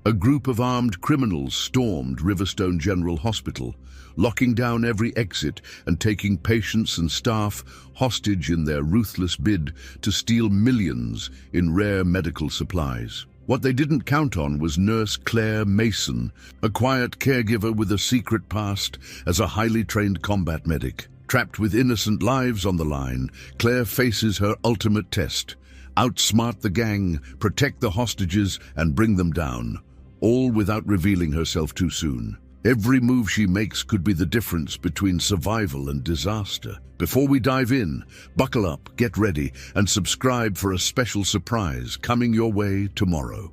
A group of armed criminals stormed Riverstone General Hospital, locking down every exit and taking patients and staff hostage in their ruthless bid to steal millions in rare medical supplies. What they didn't count on was nurse Claire Mason, a quiet caregiver with a secret past as a highly trained combat medic. Trapped with innocent lives on the line, Claire faces her ultimate test: outsmart the gang, protect the hostages, and bring them down, all without revealing herself too soon. Every move she makes could be the difference between survival and disaster. Before we dive in, buckle up, get ready, and subscribe for a special surprise coming your way tomorrow.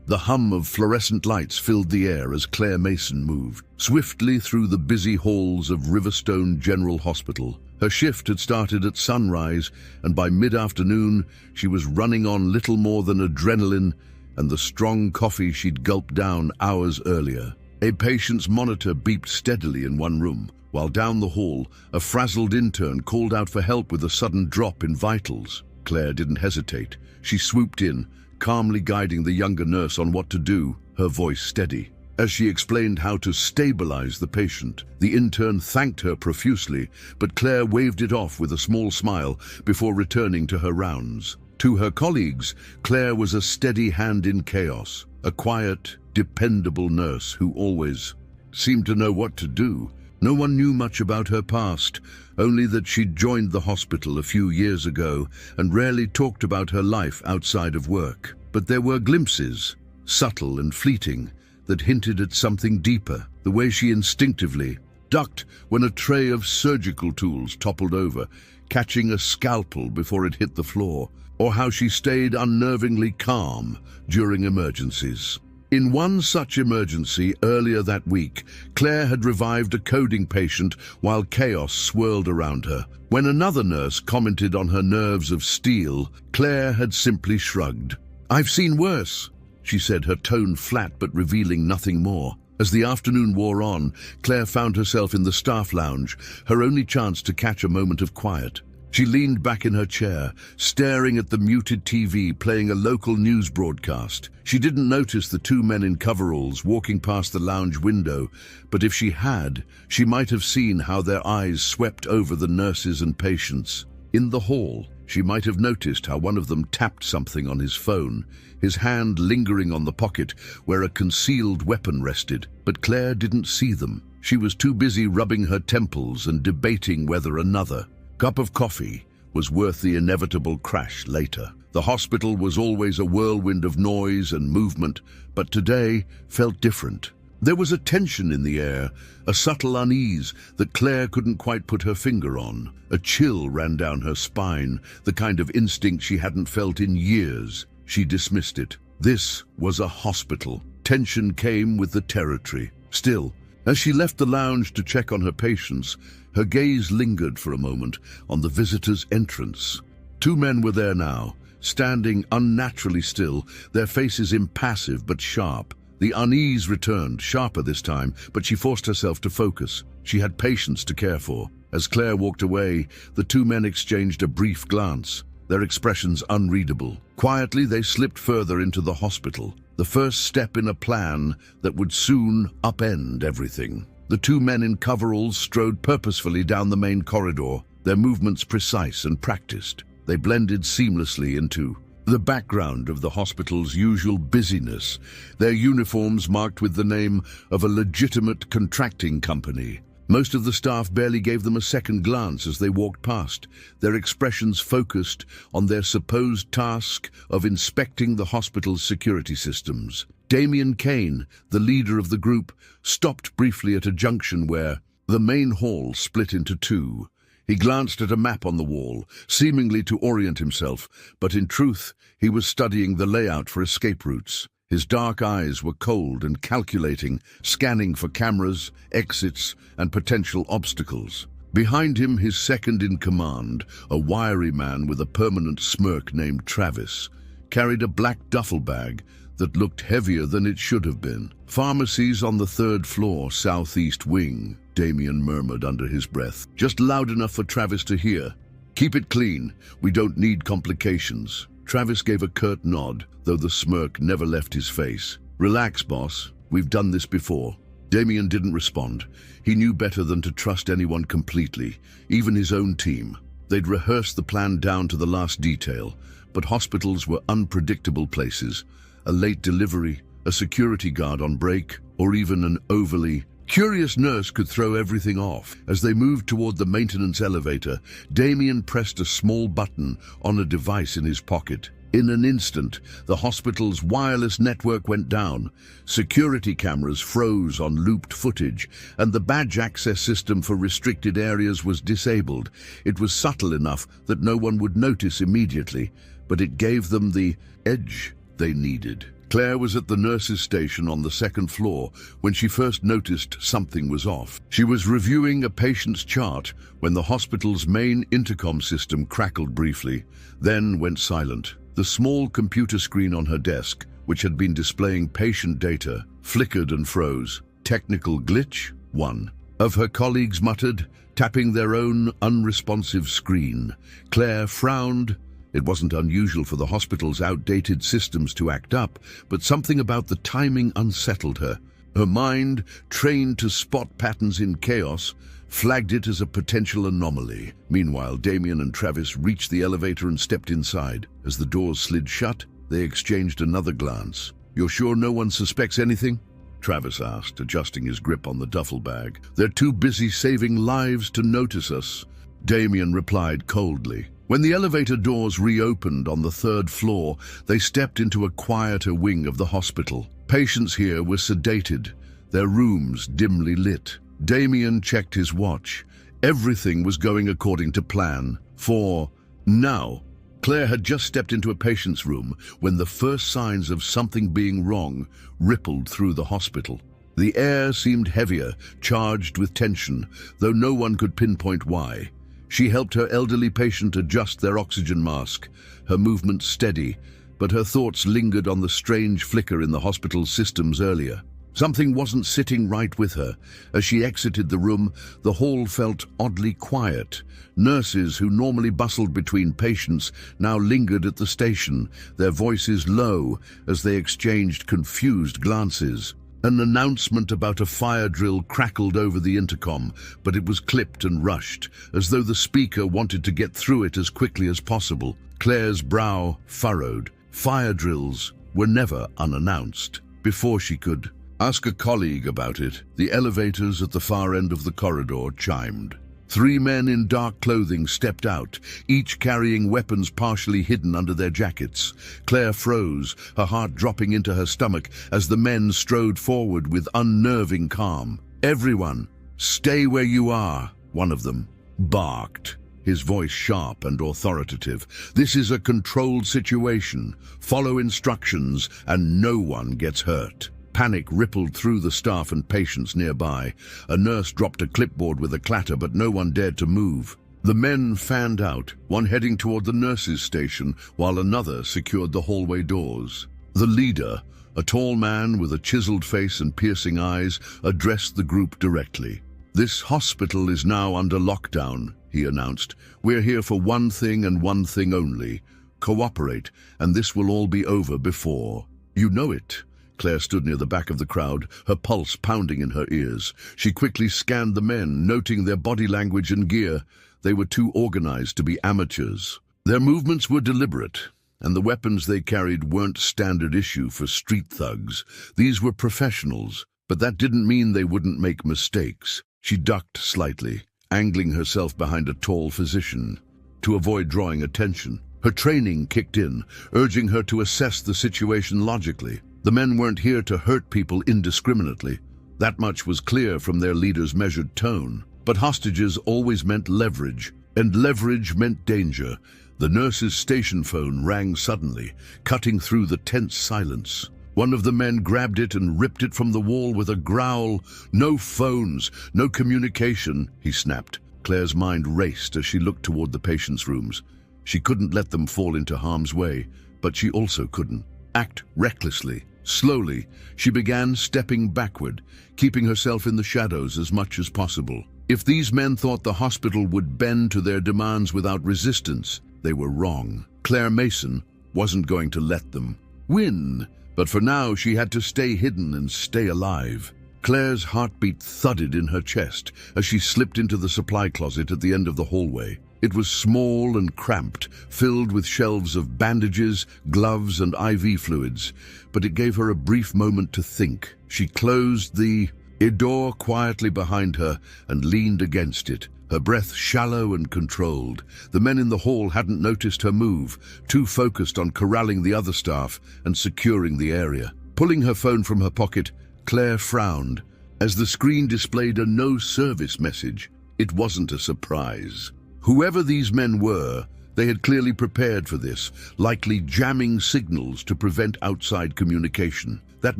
The hum of fluorescent lights filled the air as Claire Mason moved swiftly through the busy halls of Riverstone General Hospital. Her shift had started at sunrise, and by mid-afternoon, she was running on little more than adrenaline and the strong coffee she'd gulped down hours earlier. A patient's monitor beeped steadily in one room, while down the hall, a frazzled intern called out for help with a sudden drop in vitals. Claire didn't hesitate. She swooped in, calmly guiding the younger nurse on what to do, her voice steady. As she explained how to stabilize the patient, the intern thanked her profusely, but Claire waved it off with a small smile before returning to her rounds. To her colleagues, Claire was a steady hand in chaos, a quiet, dependable nurse who always seemed to know what to do. No one knew much about her past, only that she'd joined the hospital a few years ago and rarely talked about her life outside of work. But there were glimpses, subtle and fleeting, that hinted at something deeper. The way she instinctively ducked when a tray of surgical tools toppled over, catching a scalpel before it hit the floor, or how she stayed unnervingly calm during emergencies. In one such emergency earlier that week, Claire had revived a coding patient while chaos swirled around her. When another nurse commented on her nerves of steel, Claire had simply shrugged. "I've seen worse," she said, her tone flat but revealing nothing more. As the afternoon wore on, Claire found herself in the staff lounge, her only chance to catch a moment of quiet. She leaned back in her chair, staring at the muted TV playing a local news broadcast. She didn't notice the two men in coveralls walking past the lounge window, but if she had, she might have seen how their eyes swept over the nurses and patients. In the hall, she might have noticed how one of them tapped something on his phone, his hand lingering on the pocket where a concealed weapon rested. But Claire didn't see them. She was too busy rubbing her temples and debating whether another cup of coffee was worth the inevitable crash later. The hospital was always a whirlwind of noise and movement, but today felt different. There was a tension in the air, a subtle unease that Claire couldn't quite put her finger on. A chill ran down her spine, the kind of instinct she hadn't felt in years. She dismissed it. This was a hospital. Tension came with the territory. Still, as she left the lounge to check on her patients, her gaze lingered for a moment on the visitors' entrance. Two men were there now, standing unnaturally still, their faces impassive but sharp. The unease returned, sharper this time, but she forced herself to focus. She had patients to care for. As Claire walked away, the two men exchanged a brief glance, their expressions unreadable. Quietly, they slipped further into the hospital, the first step in a plan that would soon upend everything. The two men in coveralls strode purposefully down the main corridor, their movements precise and practiced. They blended seamlessly into the background of the hospital's usual busyness, their uniforms marked with the name of a legitimate contracting company. Most of the staff barely gave them a second glance as they walked past, their expressions focused on their supposed task of inspecting the hospital's security systems. Damien Kane, the leader of the group, stopped briefly at a junction where the main hall split into two. He glanced at a map on the wall, seemingly to orient himself, but in truth, he was studying the layout for escape routes. His dark eyes were cold and calculating, scanning for cameras, exits, and potential obstacles. Behind him, his second-in-command, a wiry man with a permanent smirk named Travis, carried a black duffel bag that looked heavier than it should have been. "Pharmacies on the third floor, southeast wing," Damien murmured under his breath, just loud enough for Travis to hear. "Keep it clean. We don't need complications." Travis gave a curt nod, though the smirk never left his face. "Relax, boss. We've done this before." Damien didn't respond. He knew better than to trust anyone completely, even his own team. They'd rehearsed the plan down to the last detail, but hospitals were unpredictable places. A late delivery, a security guard on break, or even an overly curious nurse could throw everything off. As they moved toward the maintenance elevator, Damien pressed a small button on a device in his pocket. In an instant, the hospital's wireless network went down. Security cameras froze on looped footage, and the badge access system for restricted areas was disabled. It was subtle enough that no one would notice immediately, but it gave them the edge they needed. Claire was at the nurse's station on the second floor when she first noticed something was off. She was reviewing a patient's chart when the hospital's main intercom system crackled briefly, then went silent. The small computer screen on her desk, which had been displaying patient data, flickered and froze. "Technical glitch? 1 of her colleagues muttered, tapping their own unresponsive screen. Claire frowned. It wasn't unusual for the hospital's outdated systems to act up, but something about the timing unsettled her. Her mind, trained to spot patterns in chaos, flagged it as a potential anomaly. Meanwhile, Damien and Travis reached the elevator and stepped inside. As the doors slid shut, they exchanged another glance. "You're sure no one suspects anything?" Travis asked, adjusting his grip on the duffel bag. "They're too busy saving lives to notice us," Damien replied coldly. When the elevator doors reopened on the third floor, they stepped into a quieter wing of the hospital. Patients here were sedated, their rooms dimly lit. Damien checked his watch. Everything was going according to plan. For now, Claire had just stepped into a patient's room when the first signs of something being wrong rippled through the hospital. The air seemed heavier, charged with tension, though no one could pinpoint why. She helped her elderly patient adjust their oxygen mask, her movements steady, but her thoughts lingered on the strange flicker in the hospital's systems earlier. Something wasn't sitting right with her. As she exited the room, the hall felt oddly quiet. Nurses who normally bustled between patients now lingered at the station, their voices low as they exchanged confused glances. An announcement about a fire drill crackled over the intercom, but it was clipped and rushed, as though the speaker wanted to get through it as quickly as possible. Claire's brow furrowed. Fire drills were never unannounced. Before she could ask a colleague about it, the elevators at the far end of the corridor chimed. 3 men in dark clothing stepped out, each carrying weapons partially hidden under their jackets. Claire froze, her heart dropping into her stomach as the men strode forward with unnerving calm. "Everyone, stay where you are," one of them barked, his voice sharp and authoritative. "This is a controlled situation. Follow instructions and no one gets hurt." Panic rippled through the staff and patients nearby. A nurse dropped a clipboard with a clatter, but no one dared to move. The men fanned out, one heading toward the nurses' station, while another secured the hallway doors. The leader, a tall man with a chiseled face and piercing eyes, addressed the group directly. "This hospital is now under lockdown," he announced. "We're here for one thing and one thing only. Cooperate, and this will all be over before you know it." Claire stood near the back of the crowd, her pulse pounding in her ears. She quickly scanned the men, noting their body language and gear. They were too organized to be amateurs. Their movements were deliberate, and the weapons they carried weren't standard issue for street thugs. These were professionals, but that didn't mean they wouldn't make mistakes. She ducked slightly, angling herself behind a tall physician to avoid drawing attention. Her training kicked in, urging her to assess the situation logically. The men weren't here to hurt people indiscriminately. That much was clear from their leader's measured tone. But hostages always meant leverage, and leverage meant danger. The nurse's station phone rang suddenly, cutting through the tense silence. One of the men grabbed it and ripped it from the wall with a growl. "No phones, no communication," he snapped. Claire's mind raced as she looked toward the patients' rooms. She couldn't let them fall into harm's way, but she also couldn't act recklessly. Slowly, she began stepping backward, keeping herself in the shadows as much as possible. If these men thought the hospital would bend to their demands without resistance, they were wrong. Claire Mason wasn't going to let them win. But for now, she had to stay hidden and stay alive. Claire's heartbeat thudded in her chest as she slipped into the supply closet at the end of the hallway. It was small and cramped, filled with shelves of bandages, gloves, and IV fluids, but it gave her a brief moment to think. She closed the door quietly behind her and leaned against it, her breath shallow and controlled. The men in the hall hadn't noticed her move, too focused on corralling the other staff and securing the area. Pulling her phone from her pocket, Claire frowned as the screen displayed a no-service message. It wasn't a surprise. Whoever these men were, they had clearly prepared for this, likely jamming signals to prevent outside communication. That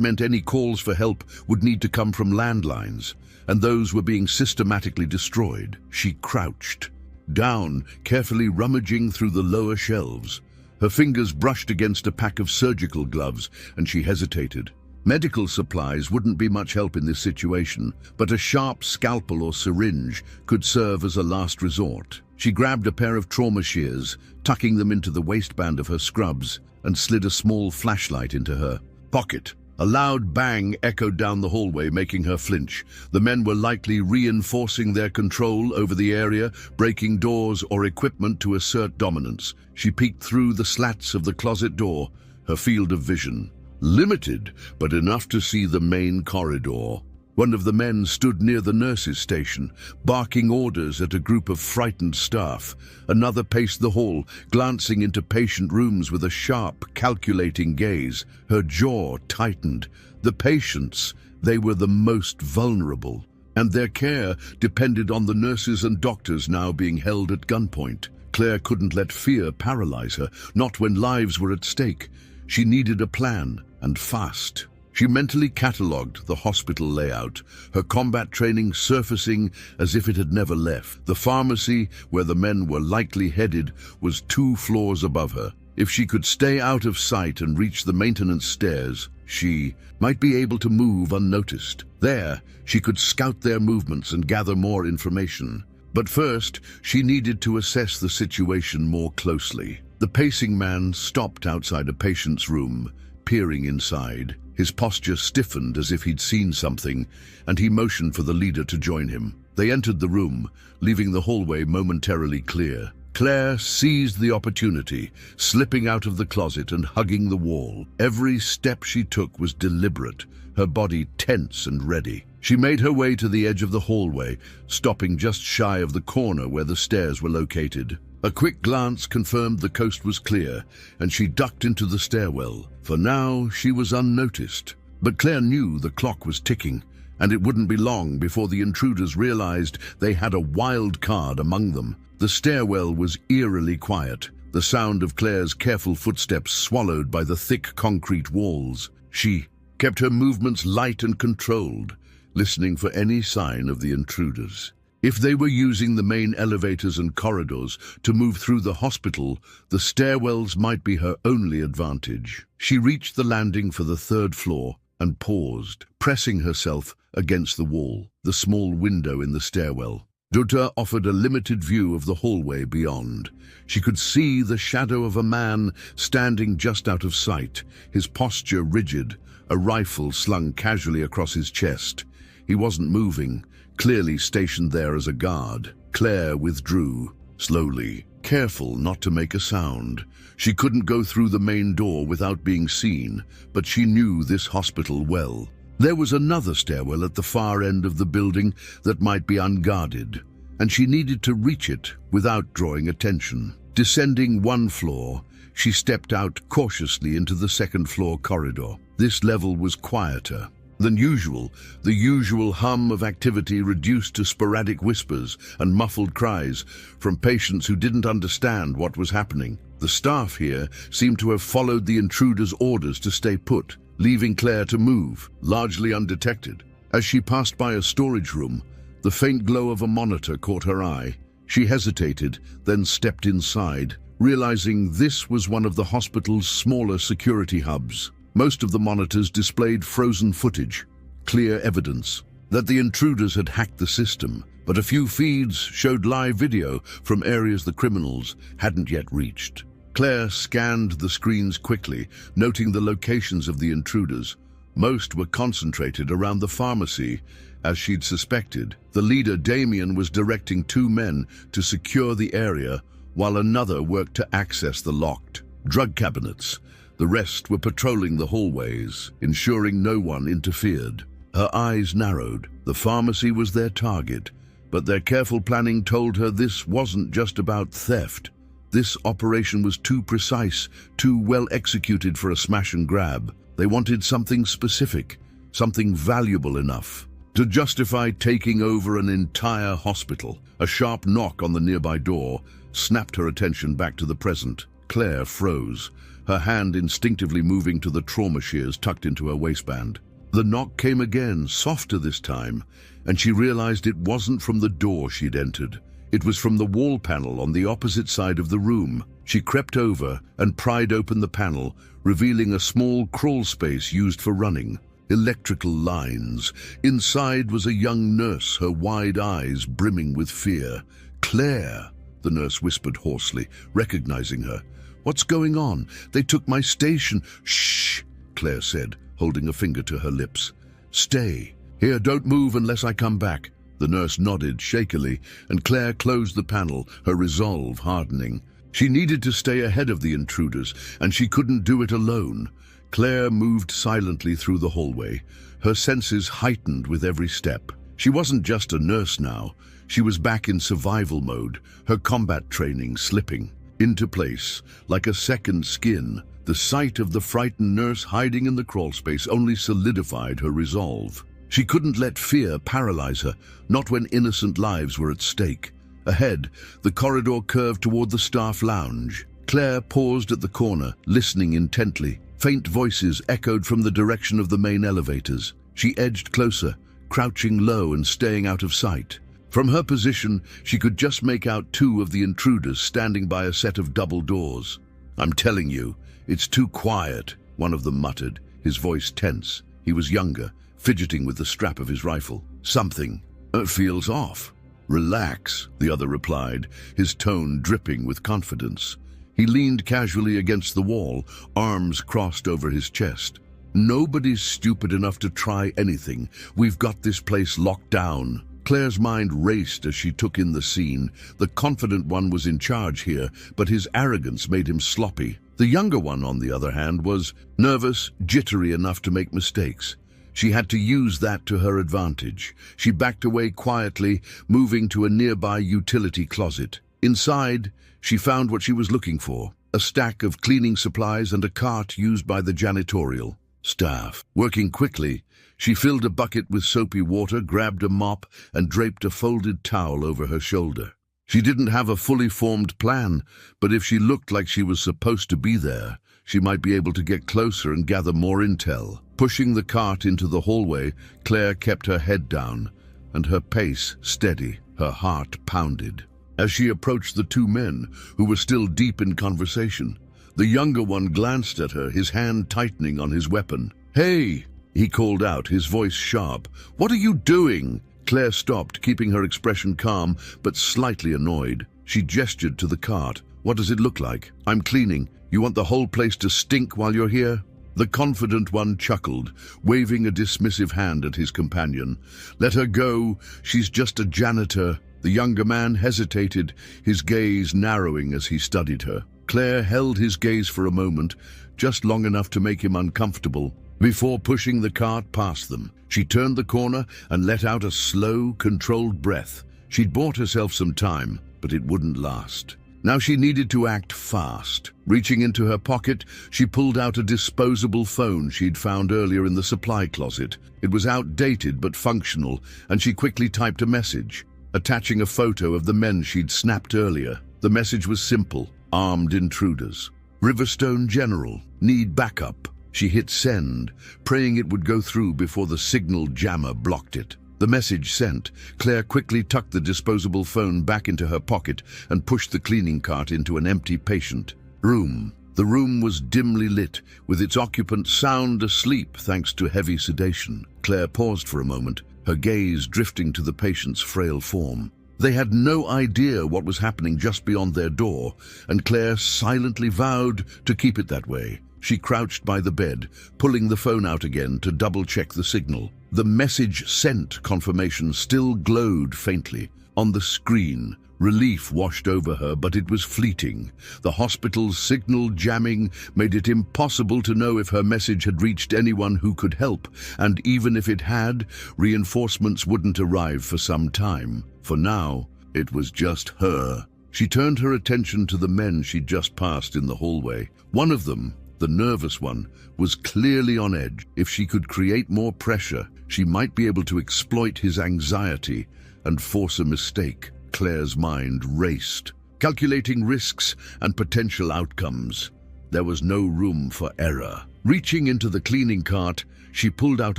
meant any calls for help would need to come from landlines, and those were being systematically destroyed. She crouched down, carefully rummaging through the lower shelves. Her fingers brushed against a pack of surgical gloves, and she hesitated. Medical supplies wouldn't be much help in this situation, but a sharp scalpel or syringe could serve as a last resort. She grabbed a pair of trauma shears, tucking them into the waistband of her scrubs, and slid a small flashlight into her pocket. A loud bang echoed down the hallway, making her flinch. The men were likely reinforcing their control over the area, breaking doors or equipment to assert dominance. She peeked through the slats of the closet door, her field of vision limited, but enough to see the main corridor. One of the men stood near the nurses' station, barking orders at a group of frightened staff. Another paced the hall, glancing into patient rooms with a sharp, calculating gaze. Her jaw tightened. The patients, they were the most vulnerable, and their care depended on the nurses and doctors now being held at gunpoint. Claire couldn't let fear paralyze her, not when lives were at stake. She needed a plan, and fast. She mentally catalogued the hospital layout, her combat training surfacing as if it had never left. The pharmacy, where the men were likely headed, was 2 floors above her. If she could stay out of sight and reach the maintenance stairs, she might be able to move unnoticed. There, she could scout their movements and gather more information. But first, she needed to assess the situation more closely. The pacing man stopped outside a patient's room, peering inside. His posture stiffened as if he'd seen something, and he motioned for the leader to join him. They entered the room, leaving the hallway momentarily clear. Claire seized the opportunity, slipping out of the closet and hugging the wall. Every step she took was deliberate, her body tense and ready. She made her way to the edge of the hallway, stopping just shy of the corner where the stairs were located. A quick glance confirmed the coast was clear, and she ducked into the stairwell. For now, she was unnoticed. But Claire knew the clock was ticking, and it wouldn't be long before the intruders realized they had a wild card among them. The stairwell was eerily quiet, the sound of Claire's careful footsteps swallowed by the thick concrete walls. She kept her movements light and controlled, listening for any sign of the intruders. If they were using the main elevators and corridors to move through the hospital, the stairwells might be her only advantage. She reached the landing for the 3rd floor and paused, pressing herself against the wall, the small window in the stairwell. Dutta offered a limited view of the hallway beyond. She could see the shadow of a man standing just out of sight, his posture rigid, a rifle slung casually across his chest. He wasn't moving, clearly stationed there as a guard. Claire withdrew, slowly, careful not to make a sound. She couldn't go through the main door without being seen, but she knew this hospital well. There was another stairwell at the far end of the building that might be unguarded, and she needed to reach it without drawing attention. Descending 1 floor, she stepped out cautiously into the 2nd floor corridor. This level was quieter than usual, the usual hum of activity reduced to sporadic whispers and muffled cries from patients who didn't understand what was happening. The staff here seemed to have followed the intruders' orders to stay put, leaving Claire to move, largely undetected. As she passed by a storage room, the faint glow of a monitor caught her eye. She hesitated, then stepped inside, realizing this was one of the hospital's smaller security hubs. Most of the monitors displayed frozen footage, clear evidence that the intruders had hacked the system, but a few feeds showed live video from areas the criminals hadn't yet reached. Claire scanned the screens quickly, noting the locations of the intruders. Most were concentrated around the pharmacy, as she'd suspected. The leader, Damien, was directing 2 men to secure the area, while another worked to access the locked drug cabinets. The rest were patrolling the hallways, ensuring no one interfered. Her eyes narrowed. The pharmacy was their target, but their careful planning told her this wasn't just about theft. This operation was too precise, too well executed for a smash and grab. They wanted something specific, something valuable enough to justify taking over an entire hospital. A sharp knock on the nearby door snapped her attention back to the present. Claire froze, her hand instinctively moving to the trauma shears tucked into her waistband. The knock came again, softer this time, and she realized it wasn't from the door she'd entered. It was from the wall panel on the opposite side of the room. She crept over and pried open the panel, revealing a small crawl space used for running. Electrical lines. Inside was a young nurse, her wide eyes brimming with fear. "Claire," the nurse whispered hoarsely, recognizing her. "What's going on? They took my station." "Shh," Claire said, holding a finger to her lips. "Stay. Here, don't move unless I come back." The nurse nodded shakily, and Claire closed the panel, her resolve hardening. She needed to stay ahead of the intruders, and she couldn't do it alone. Claire moved silently through the hallway, her senses heightened with every step. She wasn't just a nurse now. She was back in survival mode, her combat training slipping into place like a second skin. The sight of the frightened nurse hiding in the crawlspace only solidified her resolve. She couldn't let fear paralyze her, not when innocent lives were at stake. Ahead, the corridor curved toward the staff lounge. Claire paused at the corner, listening intently. Faint voices echoed from the direction of the main elevators. She edged closer, crouching low and staying out of sight. From her position, she could just make out 2 of the intruders standing by a set of double doors. "I'm telling you, it's too quiet," one of them muttered, his voice tense. He was younger, fidgeting with the strap of his rifle. "Something feels off." "Relax," the other replied, his tone dripping with confidence. He leaned casually against the wall, arms crossed over his chest. "Nobody's stupid enough to try anything. We've got this place locked down." Claire's mind raced as she took in the scene. The confident one was in charge here, but his arrogance made him sloppy. The younger one, on the other hand, was nervous, jittery enough to make mistakes. She had to use that to her advantage. She backed away quietly, moving to a nearby utility closet. Inside, she found what she was looking for: a stack of cleaning supplies and a cart used by the janitorial staff. Working quickly, she filled a bucket with soapy water, grabbed a mop, and draped a folded towel over her shoulder. She didn't have a fully formed plan, but if she looked like she was supposed to be there, she might be able to get closer and gather more intel. Pushing the cart into the hallway, Claire kept her head down, and her pace steady. Her heart pounded. As she approached the 2 men, who were still deep in conversation, the younger one glanced at her, his hand tightening on his weapon. "Hey!" he called out, his voice sharp. "What are you doing?" Claire stopped, keeping her expression calm, but slightly annoyed. She gestured to the cart. "What does it look like?" "I'm cleaning. You want the whole place to stink while you're here?" The confident one chuckled, waving a dismissive hand at his companion. "Let her go. She's just a janitor." The younger man hesitated, his gaze narrowing as he studied her. Claire held his gaze for a moment, just long enough to make him uncomfortable. Before pushing the cart past them, she turned the corner and let out a slow, controlled breath. She'd bought herself some time, but it wouldn't last. Now she needed to act fast. Reaching into her pocket, she pulled out a disposable phone she'd found earlier in the supply closet. It was outdated but functional, and she quickly typed a message, attaching a photo of the men she'd snapped earlier. The message was simple: "Armed intruders. Riverstone General. Need backup." She hit send, praying it would go through before the signal jammer blocked it. The message sent, Claire quickly tucked the disposable phone back into her pocket and pushed the cleaning cart into an empty patient room. The room was dimly lit, with its occupant sound asleep thanks to heavy sedation. Claire paused for a moment, her gaze drifting to the patient's frail form. They had no idea what was happening just beyond their door, and Claire silently vowed to keep it that way. She crouched by the bed, pulling the phone out again to double-check the signal. The message sent confirmation still glowed faintly. On the screen, relief washed over her, but it was fleeting. The hospital's signal jamming made it impossible to know if her message had reached anyone who could help, and even if it had, reinforcements wouldn't arrive for some time. For now, it was just her. She turned her attention to the men she'd just passed in the hallway. One of them, the nervous one, was clearly on edge. If she could create more pressure, she might be able to exploit his anxiety and force a mistake. Claire's mind raced, calculating risks and potential outcomes. There was no room for error. Reaching into the cleaning cart, she pulled out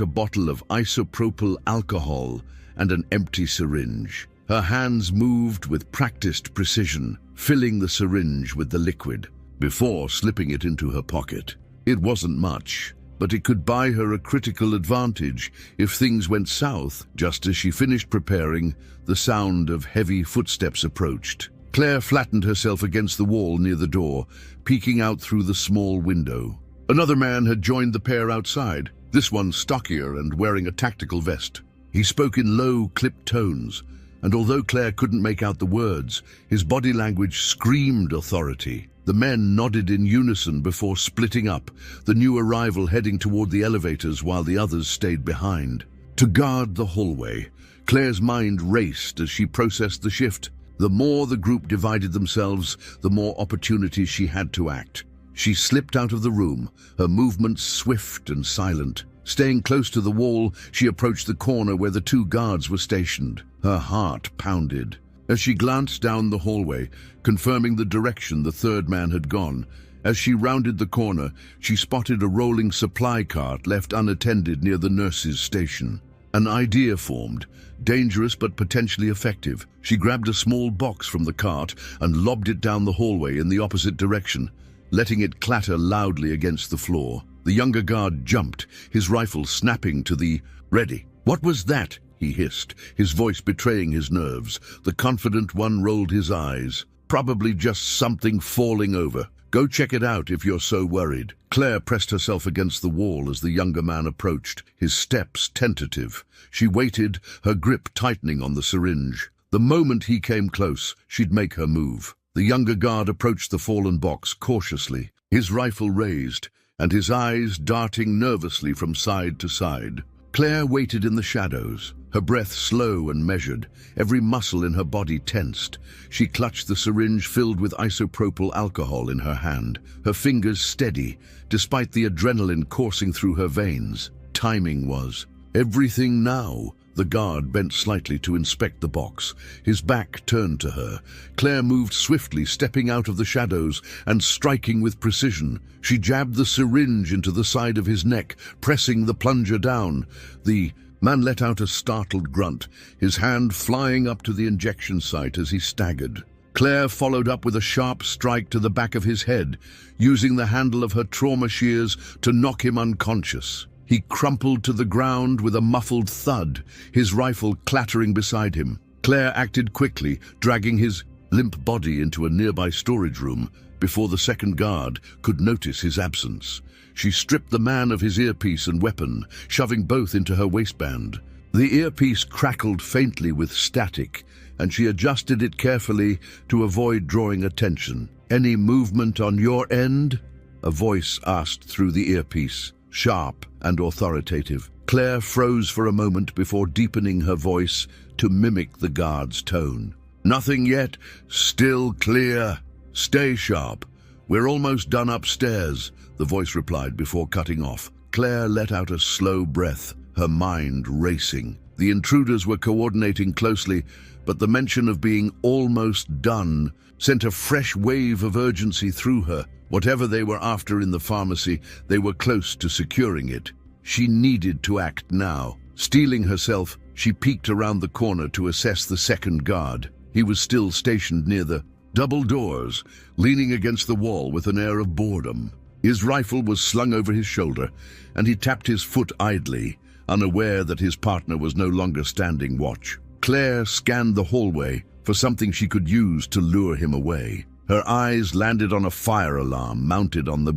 a bottle of isopropyl alcohol and an empty syringe. Her hands moved with practiced precision, filling the syringe with the liquid, before slipping it into her pocket. It wasn't much, but it could buy her a critical advantage if things went south. Just as she finished preparing, the sound of heavy footsteps approached. Claire flattened herself against the wall near the door, peeking out through the small window. Another man had joined the pair outside, this one stockier and wearing a tactical vest. He spoke in low, clipped tones, and although Claire couldn't make out the words, his body language screamed authority. The men nodded in unison before splitting up, the new arrival heading toward the elevators while the others stayed behind. To guard the hallway, Claire's mind raced as she processed the shift. The more the group divided themselves, the more opportunities she had to act. She slipped out of the room, her movements swift and silent. Staying close to the wall, she approached the corner where the two guards were stationed. Her heart pounded. As she glanced down the hallway, confirming the direction the third man had gone, as she rounded the corner, she spotted a rolling supply cart left unattended near the nurse's station. An idea formed, dangerous but potentially effective. She grabbed a small box from the cart and lobbed it down the hallway in the opposite direction, letting it clatter loudly against the floor. The younger guard jumped, his rifle snapping to the ready. "What was that?" he hissed, his voice betraying his nerves. The confident one rolled his eyes. "Probably just something falling over. Go check it out if you're so worried." Claire pressed herself against the wall as the younger man approached, his steps tentative. She waited, her grip tightening on the syringe. The moment he came close, she'd make her move. The younger guard approached the fallen box cautiously, his rifle raised, and his eyes darting nervously from side to side. Claire waited in the shadows, her breath slow and measured, every muscle in her body tensed. She clutched the syringe filled with isopropyl alcohol in her hand, her fingers steady, despite the adrenaline coursing through her veins. Timing was everything now. The guard bent slightly to inspect the box, his back turned to her. Claire moved swiftly, stepping out of the shadows and striking with precision. She jabbed the syringe into the side of his neck, pressing the plunger down. The man let out a startled grunt, his hand flying up to the injection site as he staggered. Claire followed up with a sharp strike to the back of his head, using the handle of her trauma shears to knock him unconscious. He crumpled to the ground with a muffled thud, his rifle clattering beside him. Claire acted quickly, dragging his limp body into a nearby storage room before the second guard could notice his absence. She stripped the man of his earpiece and weapon, shoving both into her waistband. The earpiece crackled faintly with static, and she adjusted it carefully to avoid drawing attention. "Any movement on your end?" a voice asked through the earpiece, sharp and authoritative. Claire froze for a moment before deepening her voice to mimic the guard's tone. "Nothing yet. Still clear. Stay sharp. We're almost done upstairs," the voice replied before cutting off. Claire let out a slow breath, her mind racing. The intruders were coordinating closely, but the mention of being almost done sent a fresh wave of urgency through her. Whatever they were after in the pharmacy, they were close to securing it. She needed to act now. Steeling herself, she peeked around the corner to assess the second guard. He was still stationed near the double doors, leaning against the wall with an air of boredom. His rifle was slung over his shoulder, and he tapped his foot idly, unaware that his partner was no longer standing watch. Claire scanned the hallway for something she could use to lure him away. Her eyes landed on a fire alarm mounted on the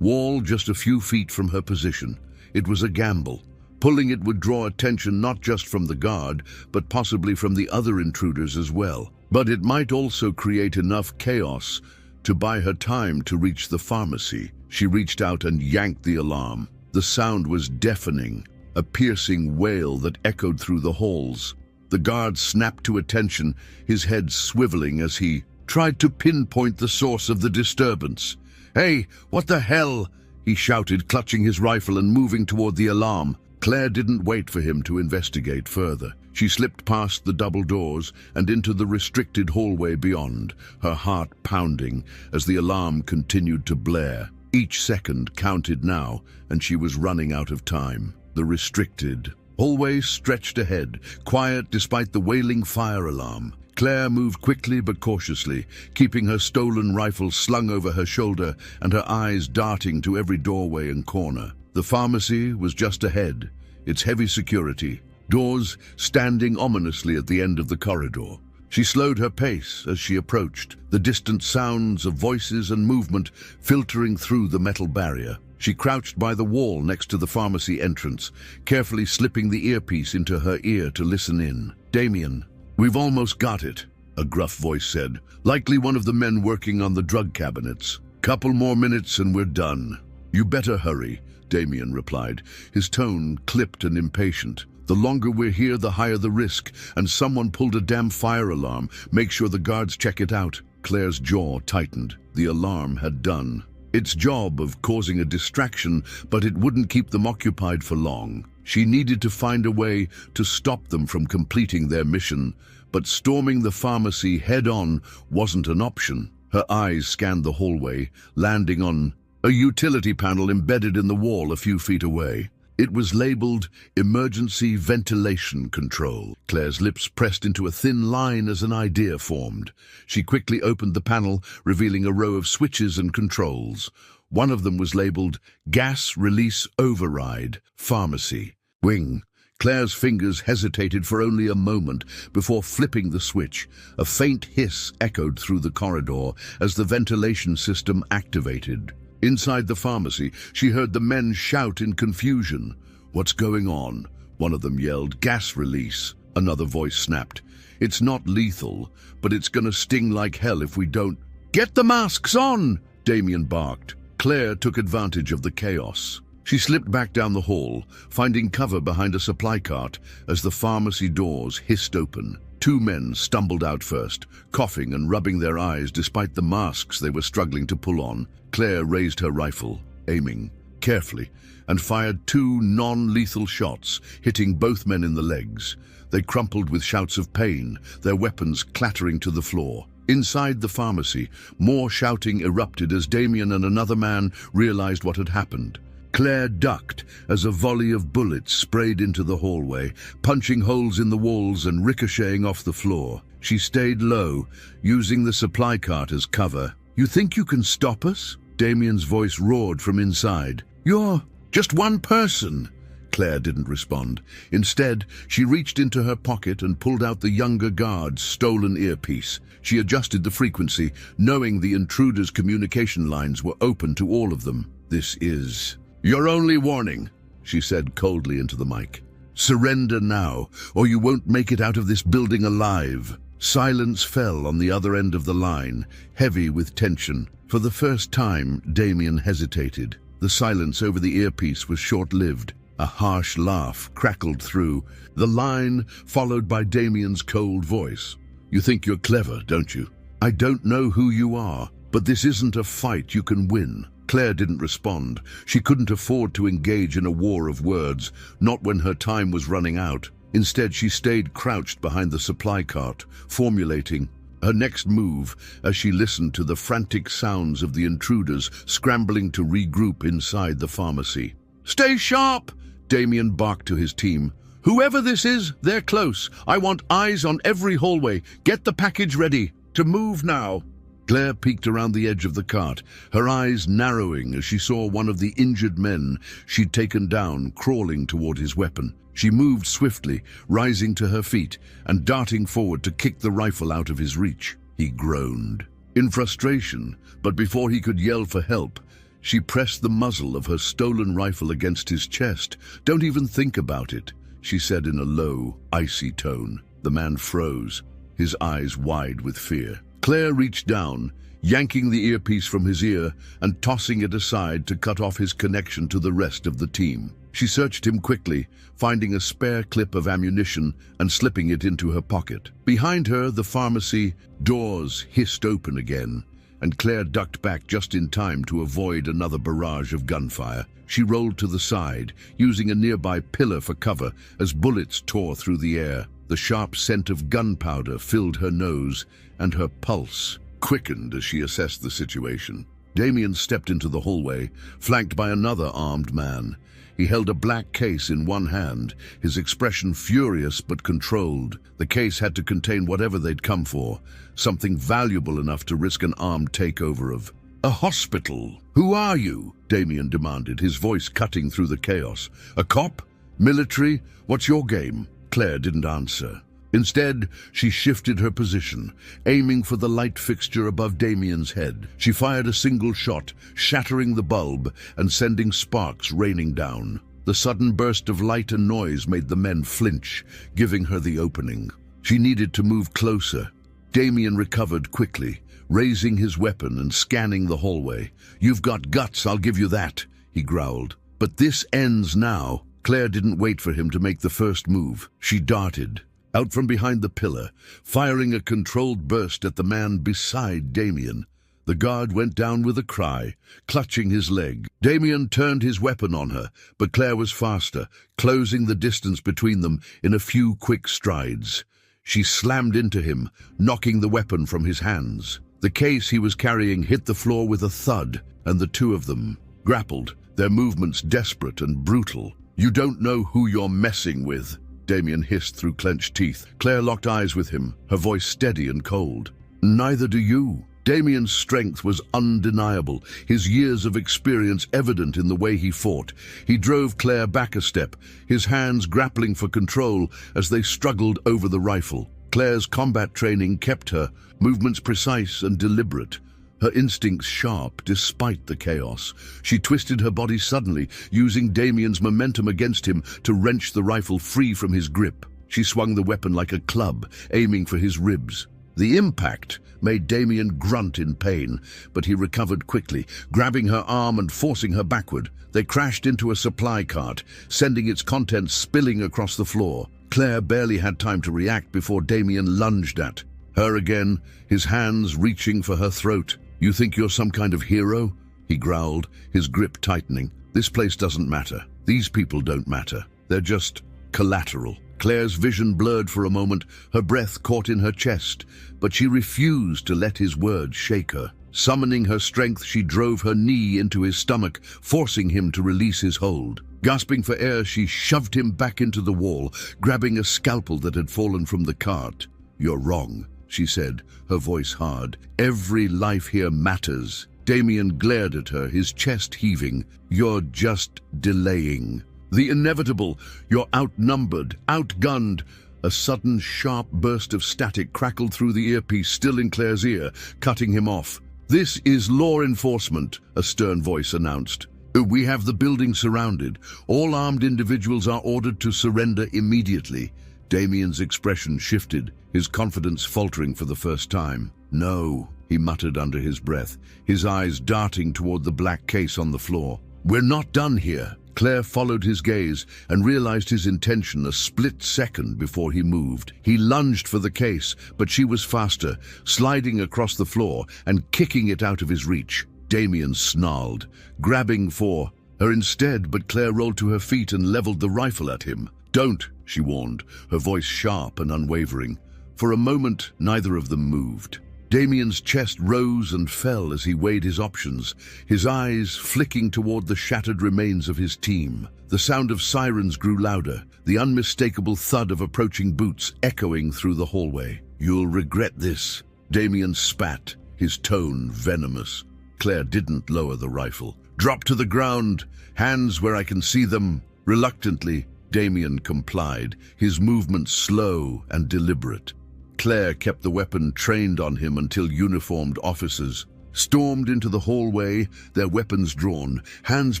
wall just a few feet from her position. It was a gamble. Pulling it would draw attention not just from the guard, but possibly from the other intruders as well. But it might also create enough chaos to buy her time to reach the pharmacy. She reached out and yanked the alarm. The sound was deafening, a piercing wail that echoed through the halls. The guard snapped to attention, his head swiveling as he tried to pinpoint the source of the disturbance. "Hey, what the hell?" he shouted, clutching his rifle and moving toward the alarm. Claire didn't wait for him to investigate further. She slipped past the double doors and into the restricted hallway beyond, her heart pounding as the alarm continued to blare. Each second counted now, and she was running out of time. The restricted hallway stretched ahead, quiet despite the wailing fire alarm. Claire moved quickly but cautiously, keeping her stolen rifle slung over her shoulder and her eyes darting to every doorway and corner. The pharmacy was just ahead, its heavy security, doors standing ominously at the end of the corridor. She slowed her pace as she approached, the distant sounds of voices and movement filtering through the metal barrier. She crouched by the wall next to the pharmacy entrance, carefully slipping the earpiece into her ear to listen in. "Damien, we've almost got it," a gruff voice said, likely one of the men working on the drug cabinets. "Couple more minutes and we're done." "You better hurry," Damien replied, his tone clipped and impatient. "The longer we're here, the higher the risk, and someone pulled a damn fire alarm. Make sure the guards check it out." Claire's jaw tightened. The alarm had done its job of causing a distraction, but it wouldn't keep them occupied for long. She needed to find a way to stop them from completing their mission, but storming the pharmacy head-on wasn't an option. Her eyes scanned the hallway, landing on a utility panel embedded in the wall a few feet away. It was labeled Emergency Ventilation Control. Claire's lips pressed into a thin line as an idea formed. She quickly opened the panel, revealing a row of switches and controls. One of them was labeled Gas Release Override, Pharmacy. Wing. Claire's fingers hesitated for only a moment before flipping the switch. A faint hiss echoed through the corridor as the ventilation system activated. Inside the pharmacy, she heard the men shout in confusion. "What's going on?" One of them yelled. "Gas release," another voice snapped. "It's not lethal, but it's gonna sting like hell if we don't—" "Get the masks on!" Damien barked. Claire took advantage of the chaos. She slipped back down the hall, finding cover behind a supply cart as the pharmacy doors hissed open. Two men stumbled out first, coughing and rubbing their eyes despite the masks they were struggling to pull on. Claire raised her rifle, aiming carefully, and fired two non-lethal shots, hitting both men in the legs. They crumpled with shouts of pain, their weapons clattering to the floor. Inside the pharmacy, more shouting erupted as Damien and another man realized what had happened. Claire ducked as a volley of bullets sprayed into the hallway, punching holes in the walls and ricocheting off the floor. She stayed low, using the supply cart as cover. "You think you can stop us?" Damien's voice roared from inside. "You're just one person." Claire didn't respond. Instead, she reached into her pocket and pulled out the younger guard's stolen earpiece. She adjusted the frequency, knowing the intruders' communication lines were open to all of them. "This is your only warning," she said coldly into the mic. "Surrender now, or you won't make it out of this building alive." Silence fell on the other end of the line, heavy with tension. For the first time, Damien hesitated. The silence over the earpiece was short-lived. A harsh laugh crackled through the line, followed by Damien's cold voice. "You think you're clever, don't you? I don't know who you are, but this isn't a fight you can win." Claire didn't respond. She couldn't afford to engage in a war of words, not when her time was running out. Instead, she stayed crouched behind the supply cart, formulating her next move as she listened to the frantic sounds of the intruders scrambling to regroup inside the pharmacy. "Stay sharp!" Damien barked to his team. "Whoever this is, they're close. I want eyes on every hallway. Get the package ready. To move now." Claire peeked around the edge of the cart, her eyes narrowing as she saw one of the injured men she'd taken down crawling toward his weapon. She moved swiftly, rising to her feet and darting forward to kick the rifle out of his reach. He groaned in frustration, but before he could yell for help, she pressed the muzzle of her stolen rifle against his chest. "Don't even think about it," she said in a low, icy tone. The man froze, his eyes wide with fear. Claire reached down, yanking the earpiece from his ear and tossing it aside to cut off his connection to the rest of the team. She searched him quickly, finding a spare clip of ammunition and slipping it into her pocket. Behind her, the pharmacy doors hissed open again, and Claire ducked back just in time to avoid another barrage of gunfire. She rolled to the side, using a nearby pillar for cover as bullets tore through the air. The sharp scent of gunpowder filled her nose, and her pulse quickened as she assessed the situation. Damien stepped into the hallway, flanked by another armed man. He held a black case in one hand, his expression furious but controlled. The case had to contain whatever they'd come for, something valuable enough to risk an armed takeover of a hospital. "Who are you?" Damien demanded, his voice cutting through the chaos. "A cop? Military? What's your game?" Claire didn't answer. Instead, she shifted her position, aiming for the light fixture above Damien's head. She fired a single shot, shattering the bulb and sending sparks raining down. The sudden burst of light and noise made the men flinch, giving her the opening. She needed to move closer. Damien recovered quickly, raising his weapon and scanning the hallway. "You've got guts, I'll give you that," he growled. "But this ends now." Claire didn't wait for him to make the first move. She darted out from behind the pillar, firing a controlled burst at the man beside Damien. The guard went down with a cry, clutching his leg. Damien turned his weapon on her, but Claire was faster, closing the distance between them in a few quick strides. She slammed into him, knocking the weapon from his hands. The case he was carrying hit the floor with a thud, and the two of them grappled, their movements desperate and brutal. "You don't know who you're messing with," Damien hissed through clenched teeth. Claire locked eyes with him, her voice steady and cold. "Neither do you." Damien's strength was undeniable, his years of experience evident in the way he fought. He drove Claire back a step, his hands grappling for control as they struggled over the rifle. Claire's combat training kept her movements precise and deliberate, her instincts sharp despite the chaos. She twisted her body suddenly, using Damien's momentum against him to wrench the rifle free from his grip. She swung the weapon like a club, aiming for his ribs. The impact made Damien grunt in pain, but he recovered quickly, grabbing her arm and forcing her backward. They crashed into a supply cart, sending its contents spilling across the floor. Claire barely had time to react before Damien lunged at her again, his hands reaching for her throat. "You think you're some kind of hero?" he growled, his grip tightening. "This place doesn't matter. These people don't matter. They're just collateral." Claire's vision blurred for a moment, her breath caught in her chest, but she refused to let his words shake her. Summoning her strength, she drove her knee into his stomach, forcing him to release his hold. Gasping for air, she shoved him back into the wall, grabbing a scalpel that had fallen from the cart. "You're wrong," she said, her voice hard. "Every life here matters." Damien glared at her, his chest heaving. "You're just delaying the inevitable. You're outnumbered, outgunned." A sudden, sharp burst of static crackled through the earpiece still in Claire's ear, cutting him off. "This is law enforcement," a stern voice announced. "We have the building surrounded. All armed individuals are ordered to surrender immediately." Damien's expression shifted, his confidence faltering for the first time. "No," he muttered under his breath, his eyes darting toward the black case on the floor. "We're not done here." Claire followed his gaze and realized his intention a split second before he moved. He lunged for the case, but she was faster, sliding across the floor and kicking it out of his reach. Damien snarled, grabbing for her instead, but Claire rolled to her feet and leveled the rifle at him. "Don't," she warned, her voice sharp and unwavering. For a moment, neither of them moved. Damien's chest rose and fell as he weighed his options, his eyes flicking toward the shattered remains of his team. The sound of sirens grew louder, the unmistakable thud of approaching boots echoing through the hallway. "You'll regret this," Damien spat, his tone venomous. Claire didn't lower the rifle. "Drop to the ground, hands where I can see them." Reluctantly, Damien complied, his movements slow and deliberate. Claire kept the weapon trained on him until uniformed officers stormed into the hallway, their weapons drawn, hands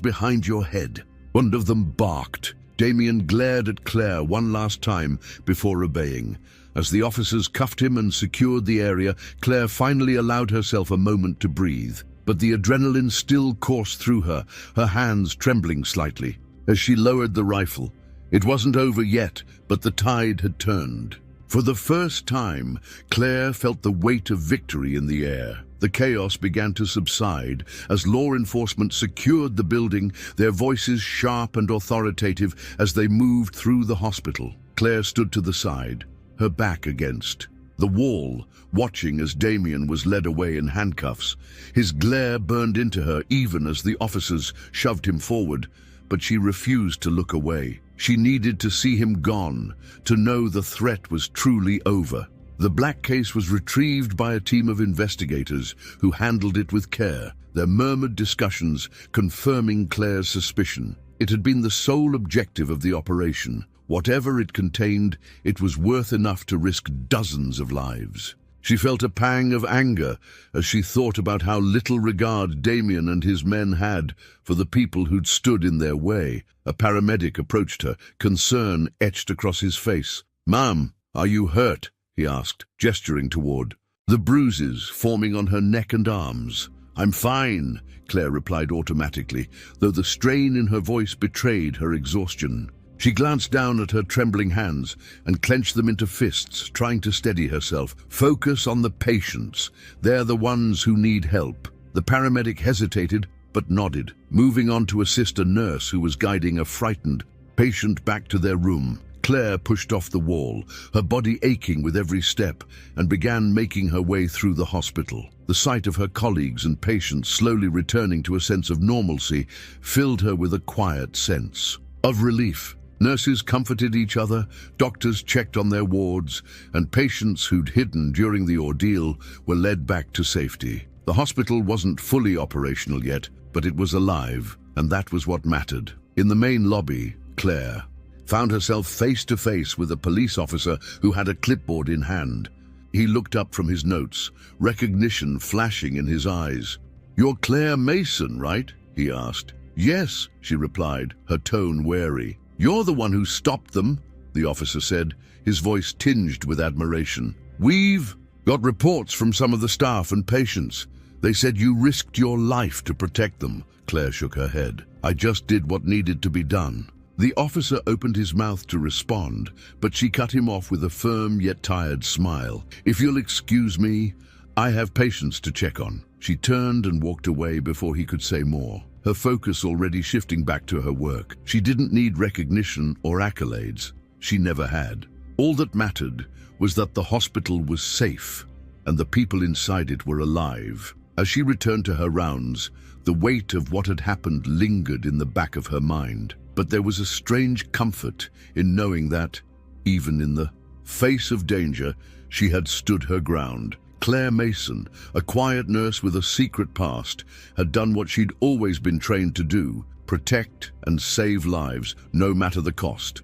behind your head. One of them barked. Damien glared at Claire one last time before obeying. As the officers cuffed him and secured the area, Claire finally allowed herself a moment to breathe. But the adrenaline still coursed through her, her hands trembling slightly. As she lowered the rifle, it wasn't over yet, but the tide had turned. For the first time, Claire felt the weight of victory in the air. The chaos began to subside as law enforcement secured the building, their voices sharp and authoritative as they moved through the hospital. Claire stood to the side, her back against the wall, watching as Damien was led away in handcuffs. His glare burned into her even as the officers shoved him forward, but she refused to look away. She needed to see him gone, to know the threat was truly over. The black case was retrieved by a team of investigators who handled it with care, their murmured discussions confirming Claire's suspicion. It had been the sole objective of the operation. Whatever it contained, it was worth enough to risk dozens of lives. She felt a pang of anger as she thought about how little regard Damien and his men had for the people who'd stood in their way. A paramedic approached her, concern etched across his face. "Ma'am, are you hurt?" he asked, gesturing toward the bruises forming on her neck and arms. "I'm fine," Claire replied automatically, though the strain in her voice betrayed her exhaustion. She glanced down at her trembling hands and clenched them into fists, trying to steady herself. "Focus on the patients. They're the ones who need help." The paramedic hesitated, but nodded, moving on to assist a nurse who was guiding a frightened patient back to their room. Claire pushed off the wall, her body aching with every step, and began making her way through the hospital. The sight of her colleagues and patients slowly returning to a sense of normalcy filled her with a quiet sense of relief. Nurses comforted each other, doctors checked on their wards, and patients who'd hidden during the ordeal were led back to safety. The hospital wasn't fully operational yet, but it was alive, and that was what mattered. In the main lobby, Claire found herself face to face with a police officer who had a clipboard in hand. He looked up from his notes, recognition flashing in his eyes. "You're Claire Mason, right?" he asked. "Yes," she replied, her tone wary. "You're the one who stopped them," the officer said, his voice tinged with admiration. "We've got reports from some of the staff and patients. They said you risked your life to protect them." Claire shook her head. "I just did what needed to be done." The officer opened his mouth to respond, but she cut him off with a firm yet tired smile. "If you'll excuse me, I have patients to check on." She turned and walked away before he could say more, her focus already shifting back to her work. She didn't need recognition or accolades. She never had. All that mattered was that the hospital was safe and the people inside it were alive. As she returned to her rounds, the weight of what had happened lingered in the back of her mind. But there was a strange comfort in knowing that, even in the face of danger, she had stood her ground. Claire Mason, a quiet nurse with a secret past, had done what she'd always been trained to do: protect and save lives, no matter the cost.